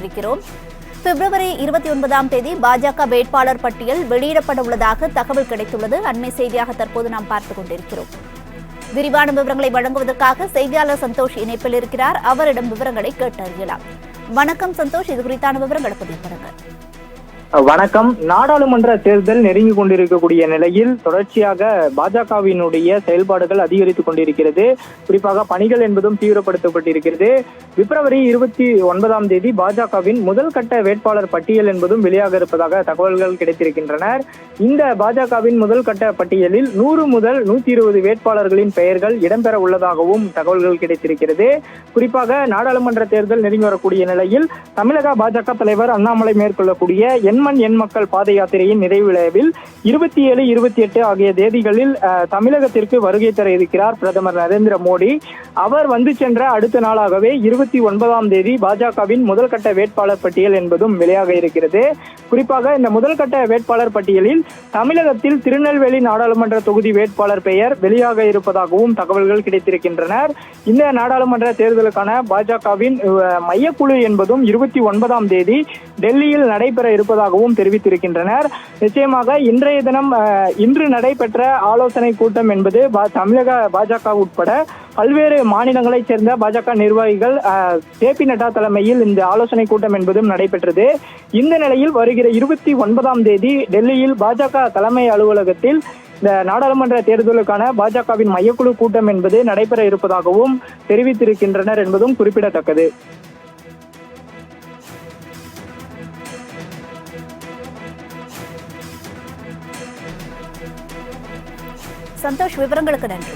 இருக்கிறோம். பிப்ரவரி 29ஆம் தேதி பாஜக வேட்பாளர் பட்டியல் வெளியிடப்பட உள்ளதாக தகவல் கிடைத்துள்ளது. அண்மை செய்தியாக தற்போது நாம் பார்த்துக் கொண்டிருக்கிறோம். விரிவான விவரங்களை வழங்குவதற்காக செய்தியாளர் சந்தோஷ் இணைப்பில் இருக்கிறார். அவரிடம் விவரங்களை கேட்டறியலாம். வணக்கம் சந்தோஷ், இது குறித்தான விவரங்களை பதிவு பண்ணுங்க. வணக்கம். நாடாளுமன்ற தேர்தல் நெருங்கி கொண்டிருக்கக்கூடிய நிலையில் தொடர்ச்சியாக பாஜகவினுடைய செயல்பாடுகள் அதிகரித்துக் கொண்டிருக்கிறது. குறிப்பாக பணிகள் என்பதும் தீவிரப்படுத்தப்பட்டிருக்கிறது. பிப்ரவரி 29ஆம் தேதி பாஜகவின் முதல் கட்ட வேட்பாளர் பட்டியல் என்பதும் வெளியாக இருப்பதாக தகவல்கள் கிடைத்திருக்கின்றன. இந்த பாஜகவின் முதல் கட்ட பட்டியலில் 100 முதல் 120 வேட்பாளர்களின் பெயர்கள் இடம்பெற உள்ளதாகவும் தகவல்கள் கிடைத்திருக்கிறது. குறிப்பாக நாடாளுமன்ற தேர்தல் நெருங்கி வரக்கூடிய நிலையில் தமிழக பாஜக தலைவர் அண்ணாமலை மேற்கொள்ளக்கூடிய எண் மக்கள் பாத யாத்திரையின் நிறைவு விழாவில் 27, 28 ஆகிய தேதிகளில் தமிழகத்திற்கு வருகை தர இருக்கிறார் பிரதமர் நரேந்திர மோடி. அவர் வந்து சென்ற அடுத்த நாளாகவே 29ஆம் தேதி பாஜகவின் முதல் கட்ட வேட்பாளர் பட்டியல் என்பதும் வெளியாக இருக்கிறது. குறிப்பாக இந்த முதல் கட்ட வேட்பாளர் பட்டியலில் தமிழகத்தில் திருநெல்வேலி நாடாளுமன்ற தொகுதி வேட்பாளர் பெயர் வெளியாக இருப்பதாகவும் தகவல்கள் கிடைத்திருக்கின்றன. இந்த நாடாளுமன்ற தேர்தலுக்கான பாஜகவின் மையக்குழு என்பதும் 29ஆம் தேதி டெல்லியில் நடைபெற இருப்பதாகவும் தெரிவித்திருக்கின்றனர். நிச்சயமாக இன்றைய தினம் இன்று நடைபெற்ற ஆலோசனை கூட்டம் என்பது தமிழக பாஜக உட்பட பல்வேறு மாநிலங்களைச் சேர்ந்த பாஜக நிர்வாகிகள் ஜே.பி. நட்டா தலைமையில் இந்த ஆலோசனை கூட்டம் என்பதும் நடைபெற்றது. இந்த நிலையில் வருகிற 29ஆம் தேதி டெல்லியில் பாஜக தலைமை அலுவலகத்தில் இந்த நாடாளுமன்ற தேர்தலுக்கான பாஜகவின் மையக்குழு கூட்டம் என்பது நடைபெற இருப்பதாகவும் தெரிவித்திருக்கின்றனர் என்பதும் குறிப்பிடத்தக்கது. சந்தோஷ், விவரங்களுக்கு நன்றி.